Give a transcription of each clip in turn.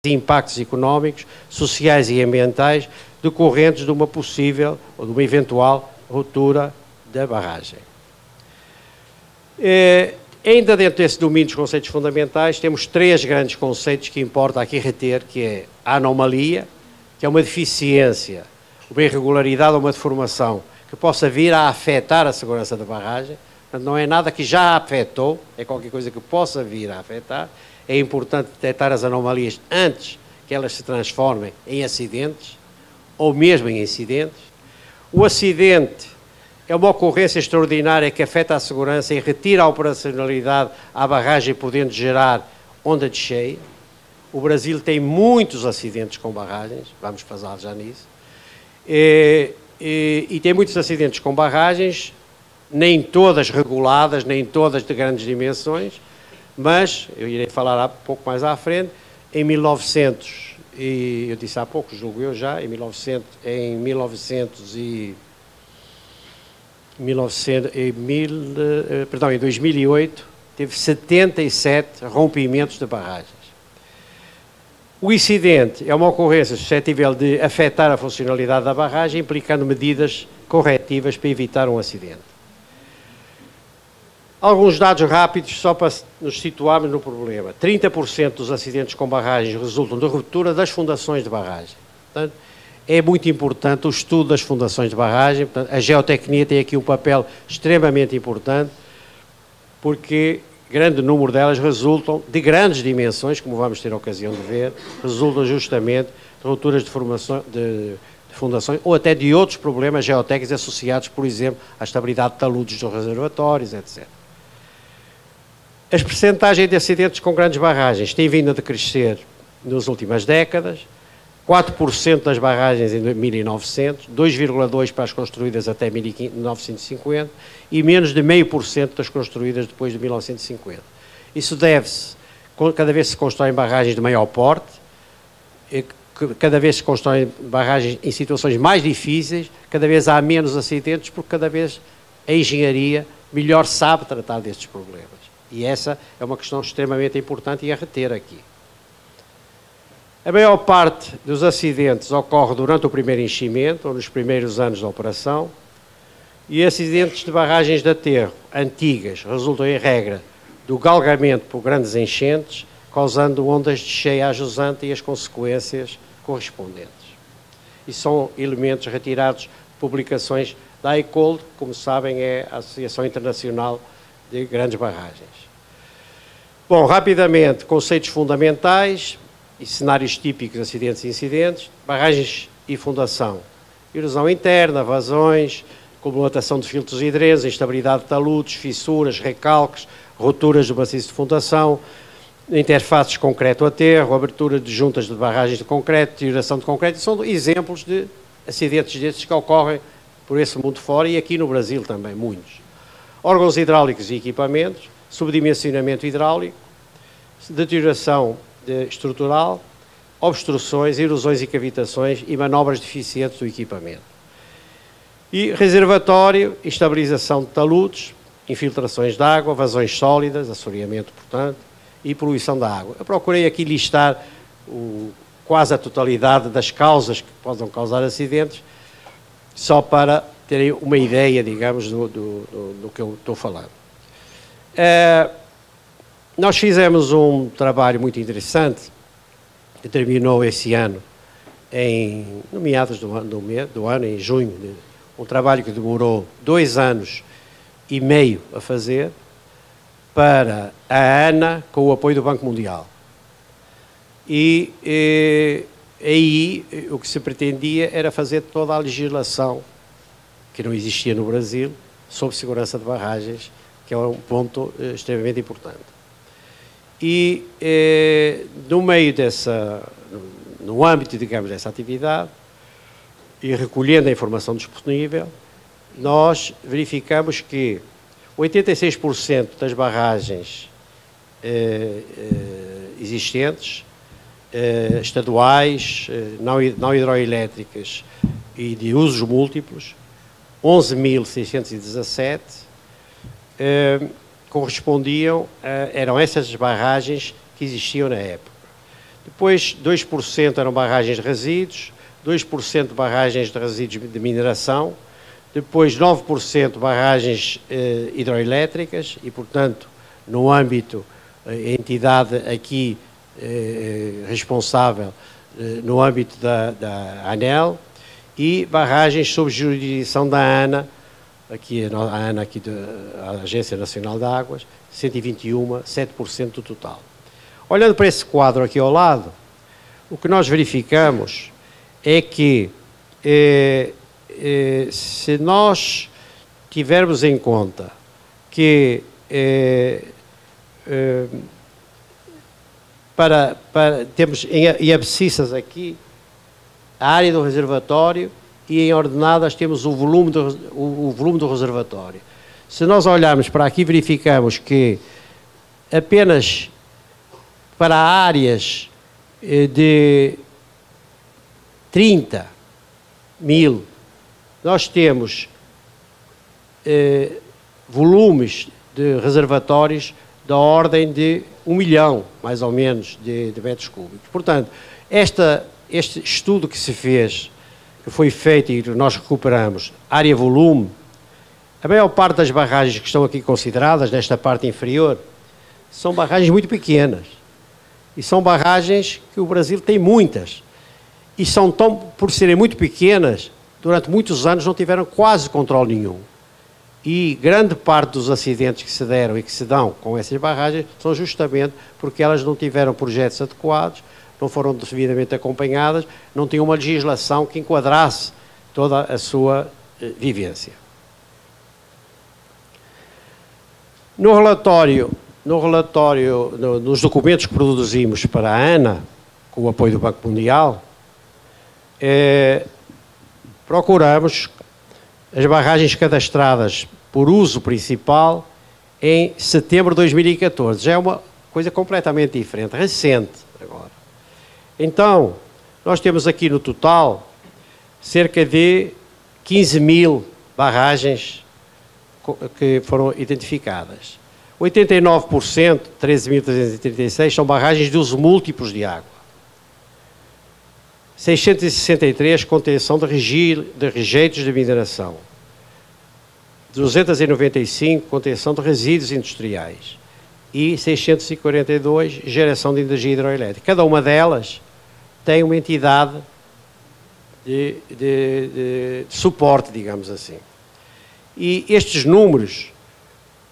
impactos económicos, sociais e ambientais decorrentes de uma possível ou de uma eventual ruptura da barragem. Ainda dentro desse domínio dos conceitos fundamentais, temos três grandes conceitos que importa aqui reter, que é a anomalia, que é uma deficiência, uma irregularidade ou uma deformação que possa vir a afetar a segurança da barragem. Portanto, não é nada que já afetou, é qualquer coisa que possa vir a afetar. É importante detectar as anomalias antes que elas se transformem em acidentes, ou mesmo em incidentes. O acidente é uma ocorrência extraordinária que afeta a segurança e retira a operacionalidade à barragem, podendo gerar onda de cheia. O Brasil tem muitos acidentes com barragens, vamos falar já nisso, e tem muitos acidentes com barragens, nem todas reguladas, nem todas de grandes dimensões, mas, eu irei falar um pouco mais à frente, em 1900, e eu disse há pouco, julgo eu já, em 2008, teve 77 rompimentos de barragens. O incidente é uma ocorrência suscetível de afetar a funcionalidade da barragem, implicando medidas corretivas para evitar um acidente. Alguns dados rápidos só para nos situarmos no problema. 30% dos acidentes com barragens resultam de ruptura das fundações de barragem. Portanto, é muito importante o estudo das fundações de barragem. Portanto, a geotecnia tem aqui um papel extremamente importante, porque grande número delas resultam de grandes dimensões, como vamos ter a ocasião de ver, resultam justamente de rupturas de fundações ou até de outros problemas geotécnicos associados, por exemplo, à estabilidade de taludes dos reservatórios, etc. As percentagens de acidentes com grandes barragens têm vindo a decrescer nas últimas décadas, 4% das barragens em 1900, 2,2% para as construídas até 1950 e menos de 0,5% das construídas depois de 1950. Isso deve-se, cada vez se constroem barragens de maior porte, cada vez se constroem barragens em situações mais difíceis, cada vez há menos acidentes, porque cada vez a engenharia melhor sabe tratar destes problemas. E essa é uma questão extremamente importante e a reter aqui. A maior parte dos acidentes ocorre durante o primeiro enchimento ou nos primeiros anos da operação, e acidentes de barragens de aterro antigas resultam, em regra, do galgamento por grandes enchentes, causando ondas de cheia jusante e as consequências correspondentes. E são elementos retirados de publicações da ICOLD, como sabem, é a Associação Internacional de Grandes Barragens. Bom, rapidamente, conceitos fundamentais e cenários típicos de acidentes e incidentes: barragens e fundação, erosão interna, vazões, acumulação de filtros e drenos, instabilidade de taludes, fissuras, recalques, rupturas do maciço de fundação, interfaces concreto-aterro, abertura de juntas de barragens de concreto, deterioração de concreto. São exemplos de acidentes destes que ocorrem por esse mundo fora e aqui no Brasil também, muitos. Órgãos hidráulicos e equipamentos, subdimensionamento hidráulico, deterioração estrutural, obstruções, erosões e cavitações e manobras deficientes do equipamento. E reservatório, estabilização de taludes, infiltrações de água, vazões sólidas, assoreamento, portanto, e poluição da água. Eu procurei aqui listar quase a totalidade das causas que possam causar acidentes, só para terem uma ideia, digamos, do que eu estou falando. Nós fizemos um trabalho muito interessante, que terminou esse ano, no meados do ano, em junho, um trabalho que demorou 2 anos e meio a fazer, para a ANA, com o apoio do Banco Mundial. E aí o que se pretendia era fazer toda a legislação que não existia no Brasil sobre segurança de barragens, que é um ponto extremamente importante. E no âmbito, digamos, dessa atividade, e recolhendo a informação disponível, nós verificamos que 86% das barragens existentes, estaduais, não hidroelétricas e de usos múltiplos, 11.617, correspondiam, eram essas barragens que existiam na época. Depois 2% eram barragens de resíduos, 2% barragens de resíduos de mineração, depois 9% barragens hidroelétricas e, portanto, no âmbito, a entidade aqui responsável no âmbito da ANEEL, e barragens sob jurisdição da ANA, aqui, a ANA, aqui a Agência Nacional de Águas, 121, 7% do total. Olhando para esse quadro aqui ao lado, o que nós verificamos é que se nós tivermos em conta que temos em abscissas aqui a área do reservatório e em ordenadas temos o volume do reservatório. Se nós olharmos para aqui, verificamos que apenas para áreas de 30 mil, nós temos volumes de reservatórios da ordem de 1 milhão, mais ou menos, de metros cúbicos. Portanto, este estudo que se fez, que foi feito e nós recuperamos, área-volume, a maior parte das barragens que estão aqui consideradas, nesta parte inferior, são barragens muito pequenas. E são barragens que o Brasil tem muitas. E são por serem muito pequenas, durante muitos anos não tiveram quase controle nenhum. E grande parte dos acidentes que se deram e que se dão com essas barragens são justamente porque elas não tiveram projetos adequados, não foram devidamente acompanhadas, não tinham uma legislação que enquadrasse toda a sua vivência. Nos documentos que produzimos para a ANA, com o apoio do Banco Mundial, procuramos as barragens cadastradas por uso principal em setembro de 2014. Já é uma coisa completamente diferente, recente agora. Então, nós temos aqui no total cerca de 15 mil barragens que foram identificadas. 89%, 13.336, são barragens de uso múltiplos de água. 663, contenção de rejeitos de mineração. 295, contenção de resíduos industriais. E 642, geração de energia hidroelétrica. Cada uma delas tem uma entidade de suporte, digamos assim. E estes números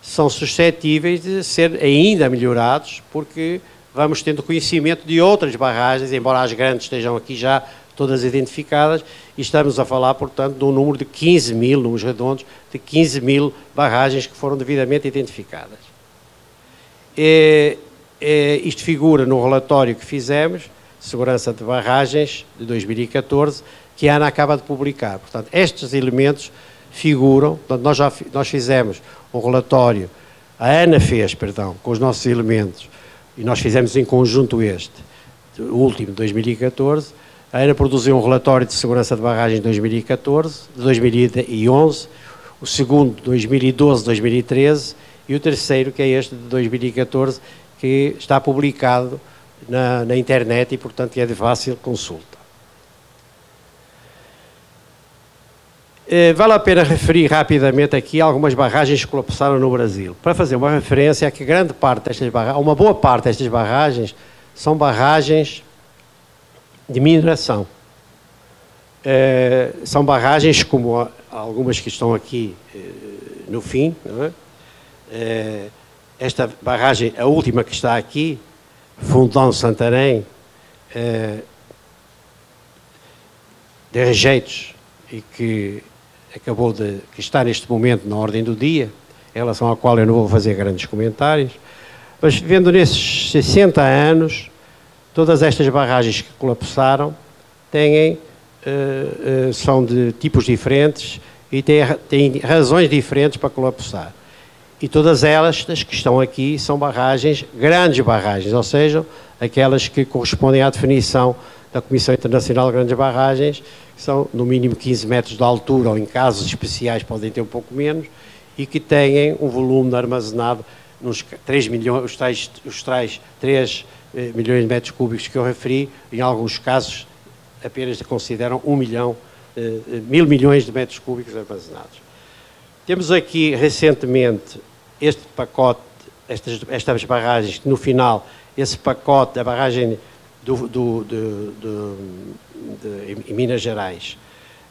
são suscetíveis de ser ainda melhorados, porque vamos tendo conhecimento de outras barragens, embora as grandes estejam aqui já todas identificadas, e estamos a falar, portanto, de um número de 15 mil, números redondos, de 15 mil barragens que foram devidamente identificadas. Isto figura no relatório que fizemos, Segurança de Barragens, de 2014, que a ANA acaba de publicar. Portanto, estes elementos figuram, portanto, nós fizemos um relatório, a ANA fez, perdão, com os nossos elementos, e nós fizemos em conjunto o último, de 2014, a ANA produziu um relatório de segurança de barragens de 2014, de 2011, o segundo de 2012, 2013, e o terceiro, que é este de 2014, que está publicado na internet e, portanto, é de fácil consulta. Vale a pena referir rapidamente aqui algumas barragens que colapsaram no Brasil, para fazer uma referência a que grande parte destas barragens, uma boa parte destas barragens, são barragens de mineração. São barragens como algumas que estão aqui no fim, não é? Esta barragem, a última que está aqui, Fundão Santarém, de rejeitos, e que que está neste momento na ordem do dia, em relação à qual eu não vou fazer grandes comentários, mas vendo nesses 60 anos, todas estas barragens que colapsaram são de tipos diferentes e têm razões diferentes para colapsar. E todas elas, as que estão aqui, são barragens, grandes barragens, ou seja, aquelas que correspondem à definição da Comissão Internacional de Grandes Barragens, que são no mínimo 15 metros de altura, ou em casos especiais podem ter um pouco menos, e que têm um volume armazenado nos 3 milhões, os tais 3 milhões de metros cúbicos que eu referi, em alguns casos apenas consideram 1.000 milhões de metros cúbicos armazenados. Temos aqui recentemente este pacote, estas barragens, que no final, esse pacote da barragem em Minas Gerais,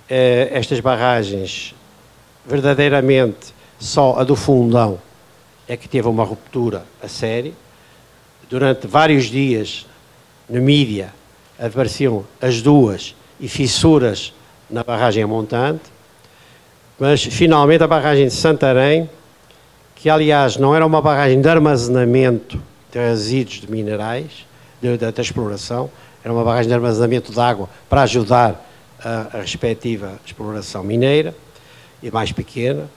estas barragens, verdadeiramente, só a do Fundão é que teve uma ruptura a sério. Durante vários dias, na mídia, apareciam as duas e fissuras na barragem montante, mas finalmente a barragem de Santarém, que aliás não era uma barragem de armazenamento de resíduos de minerais, da exploração, era uma barragem de armazenamento de água para ajudar a respectiva exploração mineira, e mais pequena,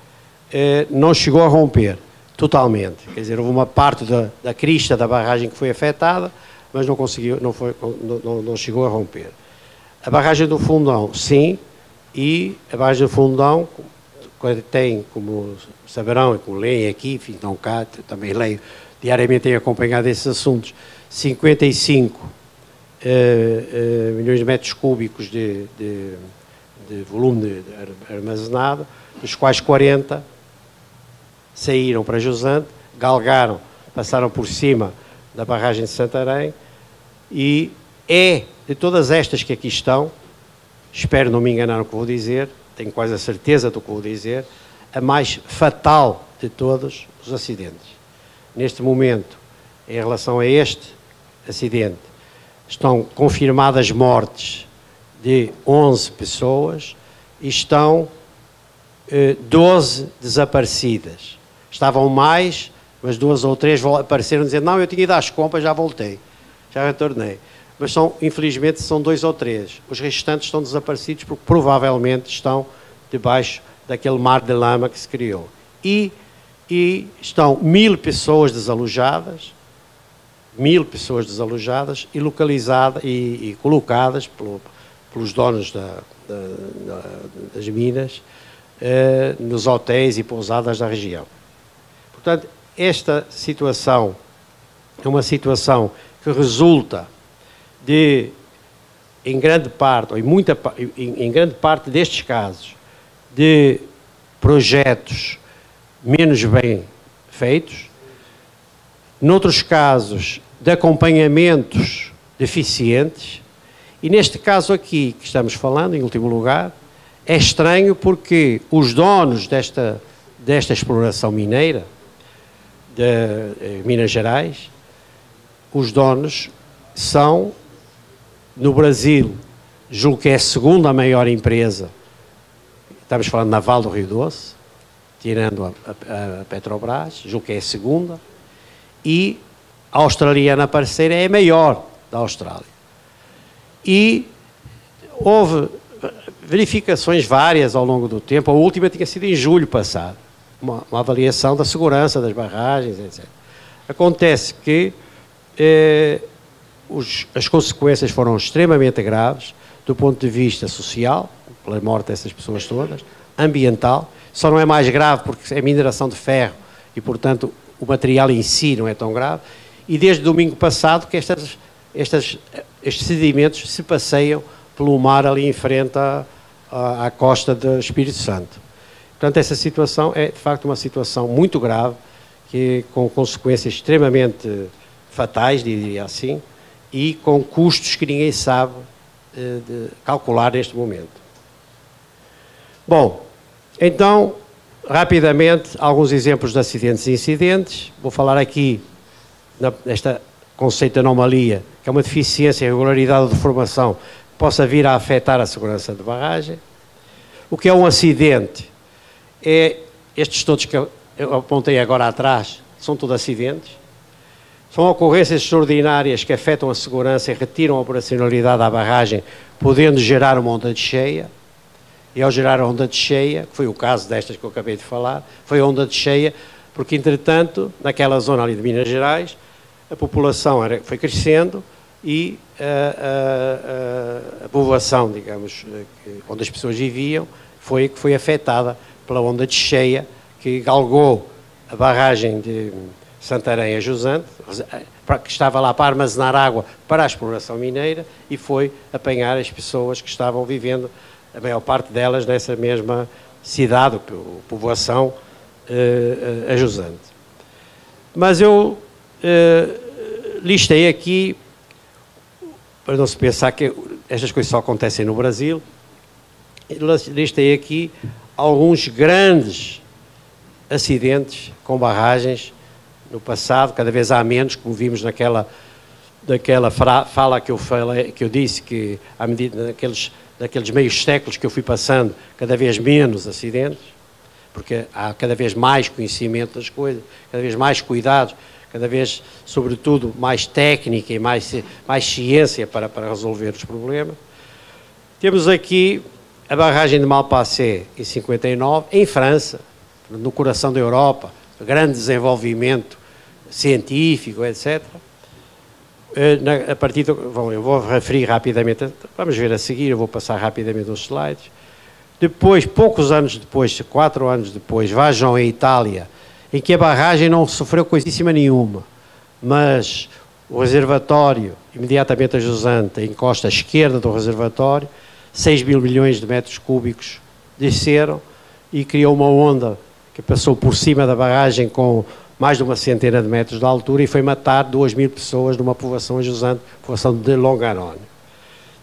não chegou a romper totalmente. Quer dizer, houve uma parte da crista da barragem que foi afetada, mas não chegou a romper. A barragem do Fundão, sim, e a barragem do Fundão tem, como saberão e como leem aqui, enfim, estão cá, também leio, diariamente tenho acompanhado esses assuntos, 55 milhões de metros cúbicos de volume armazenado, dos quais 40 saíram para Jusante, galgaram, passaram por cima da barragem de Santarém, e de todas estas que aqui estão, espero não me enganar no que vou dizer, tenho quase a certeza do que vou dizer, a mais fatal de todos os acidentes. Neste momento, em relação a este acidente, estão confirmadas mortes de 11 pessoas e estão 12 desaparecidas. Estavam mais, mas 2 ou 3 apareceram dizendo, não, eu tinha ido às compras, já voltei, já retornei. Mas infelizmente são 2 ou 3. Os restantes estão desaparecidos porque provavelmente estão debaixo daquele mar de lama que se criou. E estão 1.000 pessoas desalojadas, 1.000 pessoas desalojadas e localizadas e colocadas pelos donos das minas nos hotéis e pousadas da região. Portanto, esta situação é uma situação que resulta em grande parte, ou em grande parte destes casos, de projetos menos bem feitos, noutros casos, de acompanhamentos deficientes, e neste caso aqui, que estamos falando, em último lugar, é estranho porque os donos desta exploração mineira, de Minas Gerais, os donos são, no Brasil, julgo que é a segunda maior empresa, estamos falando naval do Rio Doce, tirando a Petrobras, julgo que é a segunda, e a australiana parceira é a maior da Austrália. E houve verificações várias ao longo do tempo, a última tinha sido em julho passado, uma avaliação da segurança das barragens, etc. Acontece que as consequências foram extremamente graves, do ponto de vista social, pela morte dessas pessoas todas, ambiental, só não é mais grave porque é mineração de ferro e, portanto, o material em si não é tão grave, e desde domingo passado que estes sedimentos se passeiam pelo mar ali em frente à costa do Espírito Santo. Portanto, essa situação é, de facto, uma situação muito grave, com consequências extremamente fatais, diria assim, e com custos que ninguém sabe de calcular neste momento. Bom, então, rapidamente, alguns exemplos de acidentes e incidentes. Vou falar aqui nesta conceito de anomalia, que é uma deficiência, irregularidade ou deformação que possa vir a afetar a segurança de barragem. O que é um acidente? Estes todos que eu apontei agora atrás, são todos acidentes. São ocorrências extraordinárias que afetam a segurança e retiram a operacionalidade da barragem, podendo gerar uma onda de cheia. E ao gerar a onda de cheia, que foi o caso destas que eu acabei de falar, foi a onda de cheia, porque, entretanto, naquela zona ali de Minas Gerais, a população foi crescendo e a povoação, digamos, onde as pessoas viviam, foi afetada pela onda de cheia que galgou a barragem Santarém a Jusante, que estava lá para armazenar água para a exploração mineira, e foi apanhar as pessoas que estavam vivendo, a maior parte delas nessa mesma cidade, povoação, a Jusante. Mas eu listei aqui, para não se pensar que estas coisas só acontecem no Brasil, listei aqui alguns grandes acidentes com barragens no passado, cada vez há menos, como vimos naquela fala que eu disse, que à medida daqueles meios séculos que eu fui passando, cada vez menos acidentes, porque há cada vez mais conhecimento das coisas, cada vez mais cuidados, cada vez, sobretudo, mais técnica e mais ciência para resolver os problemas. Temos aqui a barragem de Malpasset, em 59, em França, no coração da Europa, grande desenvolvimento científico, etc. Eu vou referir rapidamente, vamos ver a seguir, eu vou passar rapidamente os slides. Depois, poucos anos depois, 4 anos depois, vejam em Itália, em que a barragem não sofreu coisíssima nenhuma, mas o reservatório, imediatamente a Jusante, em costa esquerda do reservatório, 6 mil milhões de metros cúbicos desceram e criou uma onda que passou por cima da barragem com mais de uma centena de metros de altura e foi matar 2.000 pessoas numa povoação a Jusante, povoação de Longarone.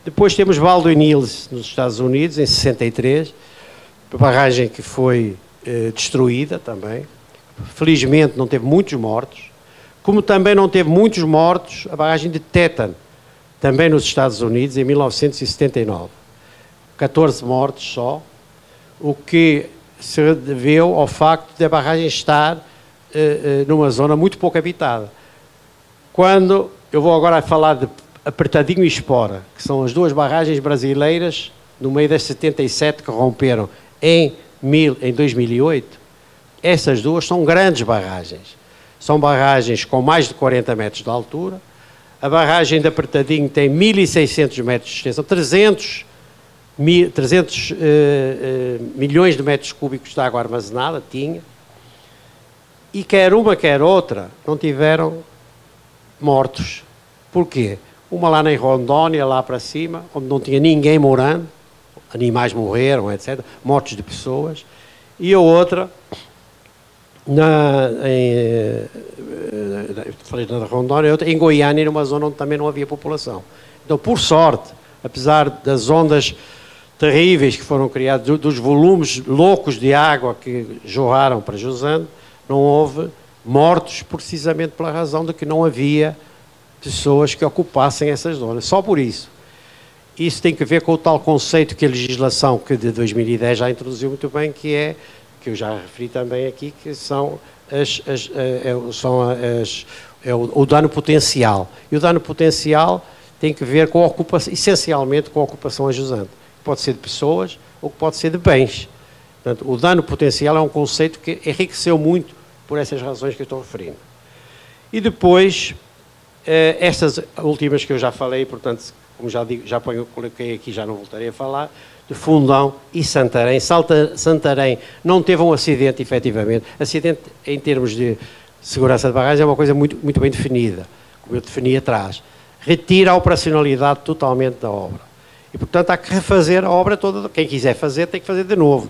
Depois temos Baldwin Hills, nos Estados Unidos, em 63, a barragem que foi destruída também. Felizmente não teve muitos mortos, como também não teve muitos mortos a barragem de Teton, também nos Estados Unidos, em 1979. 14 mortos só, o que se deveu ao facto de a barragem estar numa zona muito pouco habitada. Quando eu vou agora falar de Apertadinho e Espora, que são as duas barragens brasileiras, no meio das 77 que romperam em 2008, essas duas são grandes barragens. São barragens com mais de 40 metros de altura. A barragem de Apertadinho tem 1.600 metros de extensão, 300 milhões de metros cúbicos de água armazenada, tinha. E quer uma, quer outra, não tiveram mortos. Porquê? Uma lá em Rondônia, lá para cima, onde não tinha ninguém morando, animais morreram, etc., mortos de pessoas. E a outra, falei na Rondônia, outra, em Goiânia, numa zona onde também não havia população. Então, por sorte, apesar das ondas terríveis que foram criadas, dos volumes loucos de água que jorraram para Jusante, não houve mortos precisamente pela razão de que não havia pessoas que ocupassem essas zonas, só por isso. Isso tem que ver com o tal conceito que a legislação que de 2010 já introduziu muito bem, que é, que eu já referi também aqui, que são o dano potencial. E o dano potencial tem que ver com a ocupação, essencialmente com a ocupação a jusante. Pode ser de pessoas ou pode ser de bens. Portanto, o dano potencial é um conceito que enriqueceu muito por essas razões que eu estou referindo. E depois, estas últimas que eu já falei, portanto, como já digo, coloquei aqui, já não voltarei a falar, de Fundão e Santarém. Santarém não teve um acidente, efetivamente. Acidente, em termos de segurança de barragem, é uma coisa muito, muito bem definida, como eu defini atrás. Retira a operacionalidade totalmente da obra. E, portanto, há que refazer a obra toda. Quem quiser fazer, tem que fazer de novo.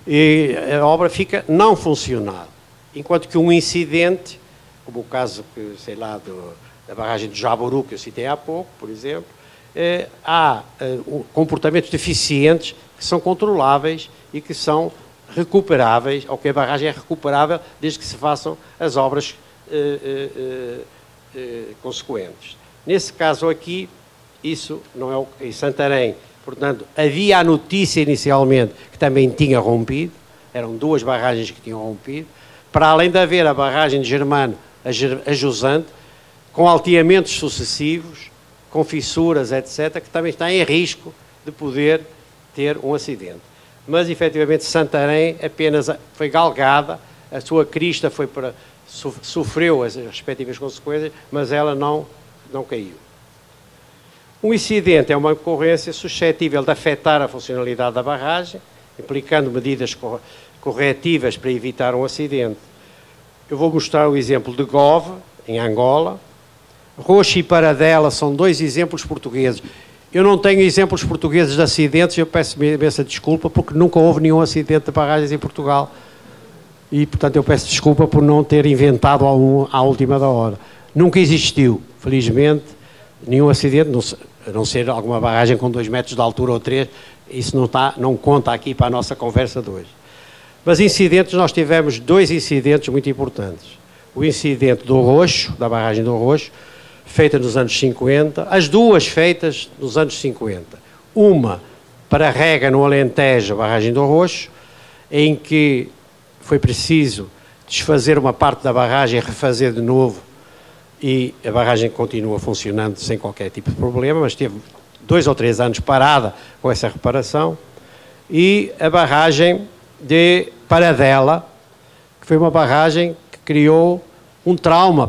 E a obra fica não funcional. Enquanto que um incidente, como o caso, sei lá, da barragem de Jaburu, que eu citei há pouco, por exemplo, há comportamentos deficientes que são controláveis e que são recuperáveis, ou que a barragem é recuperável desde que se façam as obras consequentes. Nesse caso aqui, isso não é em Santarém. Portanto, havia a notícia inicialmente que também tinha rompido, eram duas barragens que tinham rompido, para além de haver a barragem de Germano, a Jusante, com alteamentos sucessivos, com fissuras, etc., que também está em risco de poder ter um acidente. Mas, efetivamente, Santarém apenas foi galgada, a sua crista sofreu as respectivas consequências, mas ela não caiu. Um incidente é uma ocorrência suscetível de afetar a funcionalidade da barragem, implicando medidas corretivas para evitar um acidente. eu vou mostrar o exemplo de Gove, em Angola. Roxo e Paradela são dois exemplos portugueses. Eu não tenho exemplos portugueses de acidentes, eu peço imensa desculpa, porque nunca houve nenhum acidente de barragens em Portugal. E, portanto, eu peço desculpa por não ter inventado à última da hora. Nunca existiu, felizmente, nenhum acidente, a não ser alguma barragem com 2 metros de altura ou 3, isso não conta aqui para a nossa conversa de hoje. Mas incidentes, nós tivemos 2 incidentes muito importantes. O incidente do Roxo, da barragem do Roxo, feita nos anos 50, as duas feitas nos anos 50. Uma para Rega, no Alentejo, a barragem do Roxo, em que foi preciso desfazer uma parte da barragem e refazer de novo, e a barragem continua funcionando sem qualquer tipo de problema, mas teve 2 ou 3 anos parada com essa reparação. E a barragem de Paradela, que foi uma barragem que criou um trauma